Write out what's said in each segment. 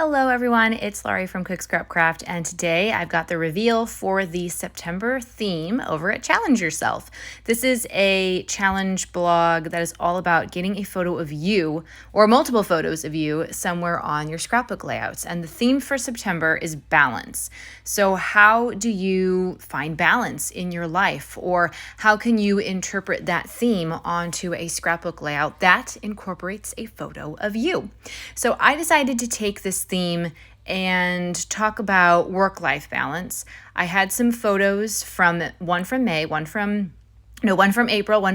Hello everyone, it's Laurie from Cook Scrap Craft, and today I've got the reveal for the September theme over at Challenge Yourself. This is a challenge blog that is all about getting a photo of you, or multiple photos of you, somewhere on your scrapbook layouts. And the theme for September is balance. So how do you find balance in your life, or how can you interpret that theme onto a scrapbook layout that incorporates a photo of you? So I decided to take this theme and talk about work-life balance. I had some photos from one from April, one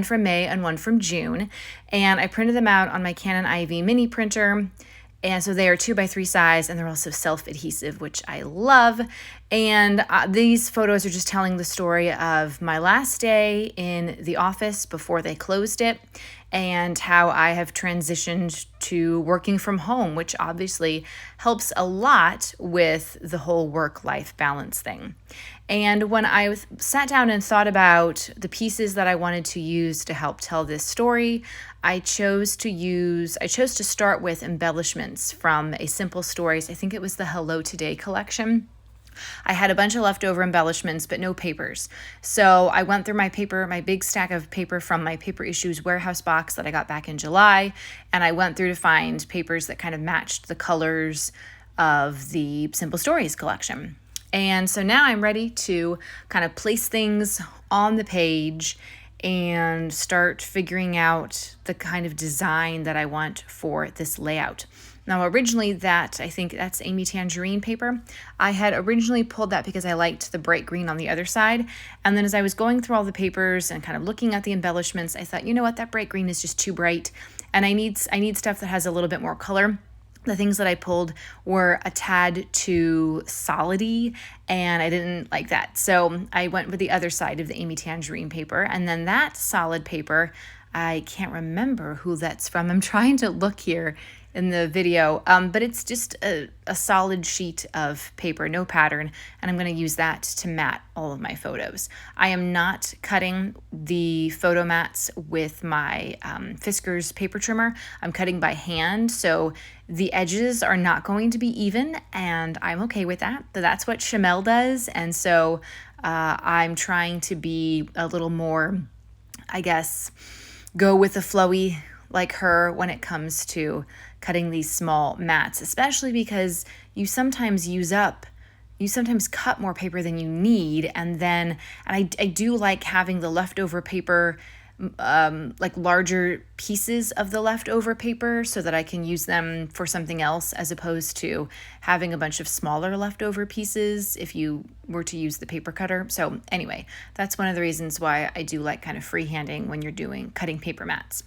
from May, and one from June, and I printed them out on my Canon IV mini printer. And so they are 2x3 size, and they're also self-adhesive, which I love. And these photos are just telling the story of my last day in the office before they closed it, and how I have transitioned to working from home, which obviously helps a lot with the whole work-life balance thing. And when I sat down and thought about the pieces that I wanted to use to help tell this story, I chose to start with embellishments from A Simple Stories. I think it was the Hello Today collection. I had a bunch of leftover embellishments, but no papers. So I went through my big stack of paper from my Paper Issues warehouse box that I got back in July, and I went through to find papers that kind of matched the colors of the Simple Stories collection. And so now I'm ready to kind of place things on the page and start figuring out the kind of design that I want for this layout. Now, originally I think that's Amy Tangerine paper. I had originally pulled that because I liked the bright green on the other side. And then as I was going through all the papers and kind of looking at the embellishments, I thought, you know what, that bright green is just too bright. And I need stuff that has a little bit more color. The things that I pulled were a tad too solidy, and I didn't like that. So I went with the other side of the Amy Tangerine paper. And then that solid paper, I can't remember who that's from. I'm trying to look here in the video, but it's just a solid sheet of paper, no pattern, and I'm going to use that to mat all of my photos. I am not cutting the photo mats with my Fiskars paper trimmer. I'm cutting by hand, so the edges are not going to be even, and I'm okay with that. But that's what Chamel does, and so I'm trying to be a little more, I guess, go with the flowy like her when it comes to cutting these small mats, especially because you sometimes cut more paper than you need. And I do like having the leftover paper, like larger pieces of the leftover paper, so that I can use them for something else, as opposed to having a bunch of smaller leftover pieces if you were to use the paper cutter. So anyway, that's one of the reasons why I do like kind of freehanding when you're cutting paper mats.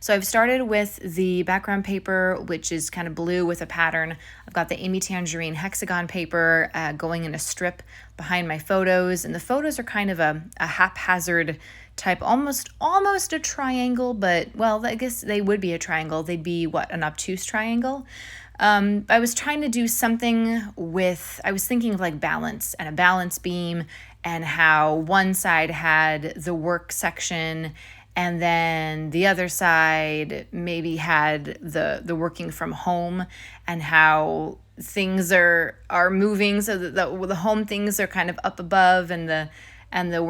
So I've started with the background paper, which is kind of blue with a pattern. I've got the Amy Tangerine hexagon paper going in a strip behind my photos, and the photos are kind of a haphazard type, almost a triangle, but well, I guess they would be a triangle. They'd be an obtuse triangle. I was trying to do something I was thinking of like balance and a balance beam, and how one side had the work section, and then the other side maybe had the working from home, and how things are moving, so that the home things are kind of up above, and the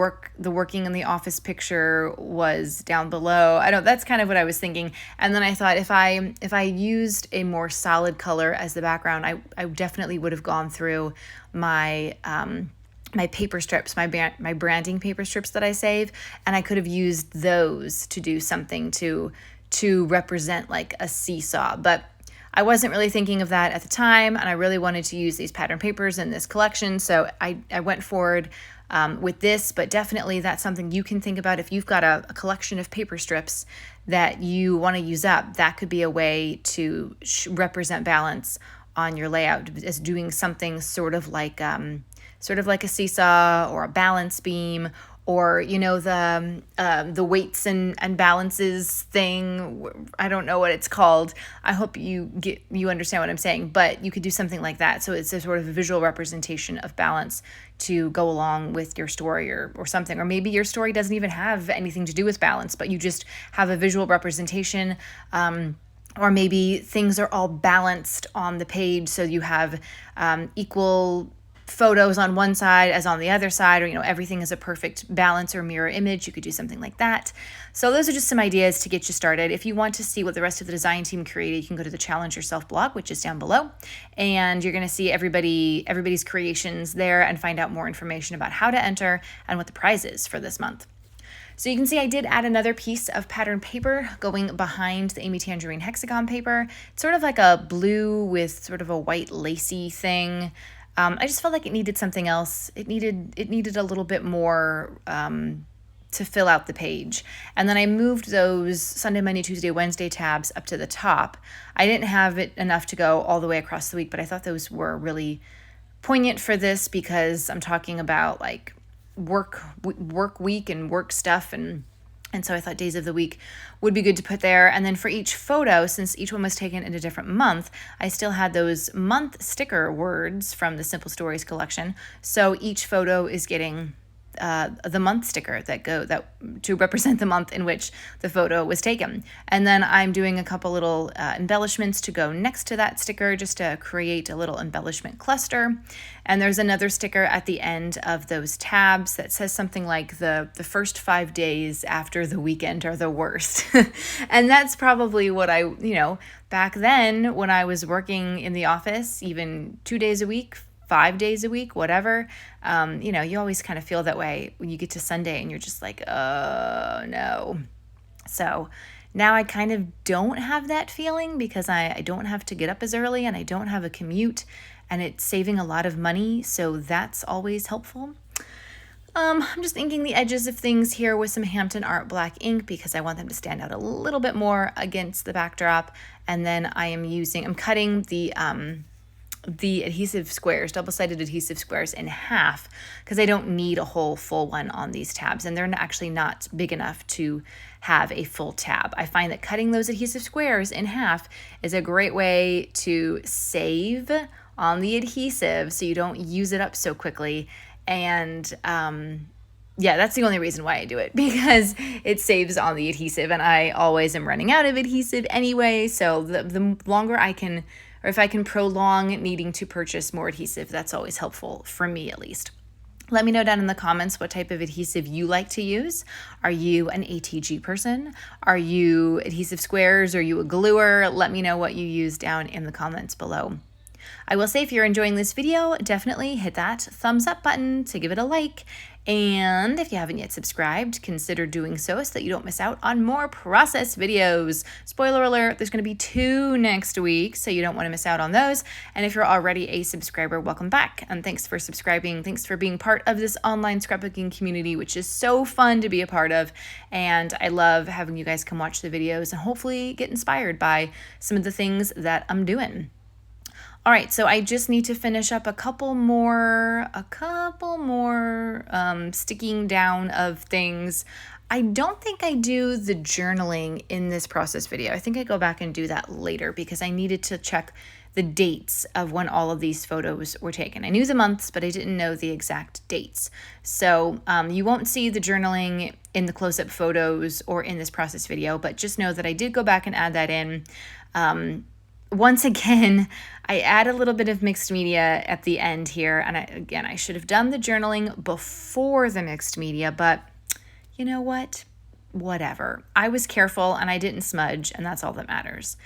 working in the office picture was down below. That's kind of what I was thinking. And then I thought if I used a more solid color as the background, I definitely would have gone through my paper strips, my branding paper strips that I save, and I could have used those to do something to represent like a seesaw. But I wasn't really thinking of that at the time, and I really wanted to use these pattern papers in this collection, so I went forward with this. But definitely that's something you can think about if you've got a collection of paper strips that you want to use up. That could be a way to represent balance on your layout, as doing something sort of like a seesaw or a balance beam, or the weights and balances thing. I don't know what it's called. I hope you understand what I'm saying, but you could do something like that. So it's a sort of a visual representation of balance to go along with your story or something. Or maybe your story doesn't even have anything to do with balance, but you just have a visual representation or maybe things are all balanced on the page, so you have equal photos on one side as on the other side, or everything is a perfect balance or mirror image. You could do something like that. So those are just some ideas to get you started. If you want to see what the rest of the design team created, you can go to the Challenge Yourself blog, which is down below, and you're going to see everybody's creations there and find out more information about how to enter and what the prize is for this month. So you can see I did add another piece of pattern paper going behind the Amy Tangerine hexagon paper. It's sort of like a blue with sort of a white lacy thing. I just felt like it needed something else. It needed a little bit more to fill out the page. And then I moved those Sunday, Monday, Tuesday, Wednesday tabs up to the top. I didn't have it enough to go all the way across the week, but I thought those were really poignant for this because I'm talking about like work week and work stuff, and so I thought days of the week would be good to put there. And then for each photo, since each one was taken in a different month, I still had those month sticker words from the Simple Stories collection. So each photo is getting the month sticker that to represent the month in which the photo was taken. And then I'm doing a couple little embellishments to go next to that sticker just to create a little embellishment cluster. And there's another sticker at the end of those tabs that says something like the first 5 days after the weekend are the worst. And that's probably what back then when I was working in the office, even 2 days a week, 5 days a week, whatever, you always kind of feel that way when you get to Sunday and you're just like, oh no. So now I kind of don't have that feeling because I don't have to get up as early and I don't have a commute, and it's saving a lot of money. So that's always helpful. I'm just inking the edges of things here with some Hampton Art black ink because I want them to stand out a little bit more against the backdrop. And then I'm cutting the adhesive squares, double-sided adhesive squares in half because I don't need a whole full one on these tabs, and they're actually not big enough to have a full tab. I find that cutting those adhesive squares in half is a great way to save on the adhesive so you don't use it up so quickly. And that's the only reason why I do it, because it saves on the adhesive, and I always am running out of adhesive anyway. So the longer I can, or if I can prolong needing to purchase more adhesive, that's always helpful for me at least. Let me know down in the comments what type of adhesive you like to use. Are you an ATG person? Are you adhesive squares? Are you a gluer? Let me know what you use down in the comments below. I will say if you're enjoying this video, definitely hit that thumbs up button to give it a like. And if you haven't yet subscribed, consider doing so that you don't miss out on more process videos. Spoiler alert, there's going to be 2 next week, so you don't want to miss out on those. And if you're already a subscriber, welcome back. And thanks for subscribing. Thanks for being part of this online scrapbooking community, which is so fun to be a part of. And I love having you guys come watch the videos and hopefully get inspired by some of the things that I'm doing. All right, so I just need to finish up a couple more sticking down of things. I don't think I do the journaling in this process video. I think I go back and do that later because I needed to check the dates of when all of these photos were taken. I knew the months, but I didn't know the exact dates. So you won't see the journaling in the close-up photos or in this process video, but just know that I did go back and add that in. Once again, I add a little bit of mixed media at the end here. And I should have done the journaling before the mixed media, but you know what? Whatever. I was careful and I didn't smudge, and that's all that matters.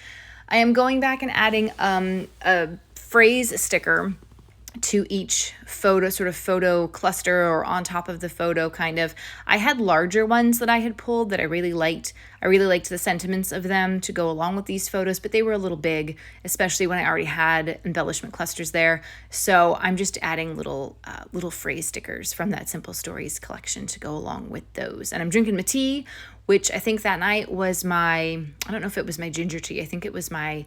I am going back and adding a phrase sticker to each photo cluster, or on top of the photo kind of. I had larger ones that I had pulled that I really liked. I really liked the sentiments of them to go along with these photos, but they were a little big, especially when I already had embellishment clusters there. So I'm just adding little phrase stickers from that Simple Stories collection to go along with those. And I'm drinking my tea, which I think that night was I don't know if it was my ginger tea. I think it was my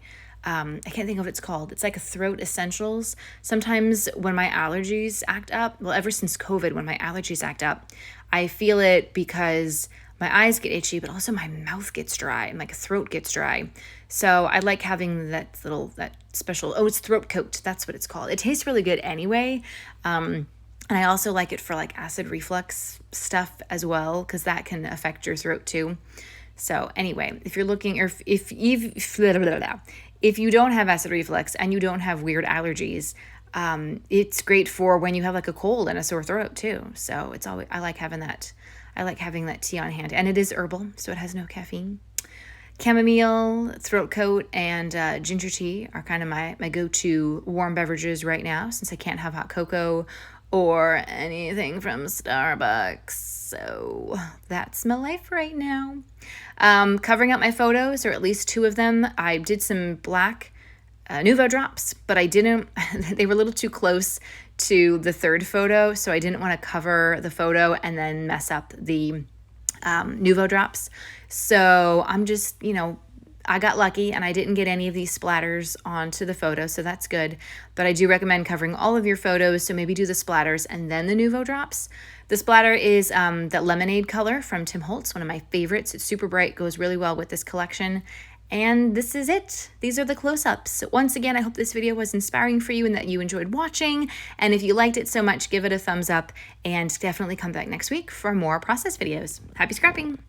I can't think of what it's called. It's like a throat essentials. Sometimes when my allergies act up, well, ever since COVID, when my allergies act up, I feel it because my eyes get itchy, but also my mouth gets dry and my throat gets dry. So I like having that special, it's throat coat. That's what it's called. It tastes really good anyway. And I also like it for like acid reflux stuff as well, because that can affect your throat too. So anyway, if you're looking, or if you don't have acid reflux and you don't have weird allergies, it's great for when you have like a cold and a sore throat too. So it's always, I like having that tea on hand, and it is herbal, so it has no caffeine. Chamomile, throat coat, and ginger tea are kind of my go-to warm beverages right now, since I can't have hot cocoa or anything from Starbucks. So that's my life right now. Covering up my photos, or at least 2 of them, I did some black Nuvo drops, but I didn't, they were a little too close to the 3rd photo, so I didn't want to cover the photo and then mess up the Nuvo drops. So I'm just, I got lucky and I didn't get any of these splatters onto the photo, so that's good. But I do recommend covering all of your photos, so maybe do the splatters and then the Nuvo drops. The splatter is that lemonade color from Tim Holtz, one of my favorites. It's super bright, goes really well with this collection. And this is it. These are the close-ups. Once again, I hope this video was inspiring for you and that you enjoyed watching. And if you liked it so much, give it a thumbs up and definitely come back next week for more process videos. Happy scrapping!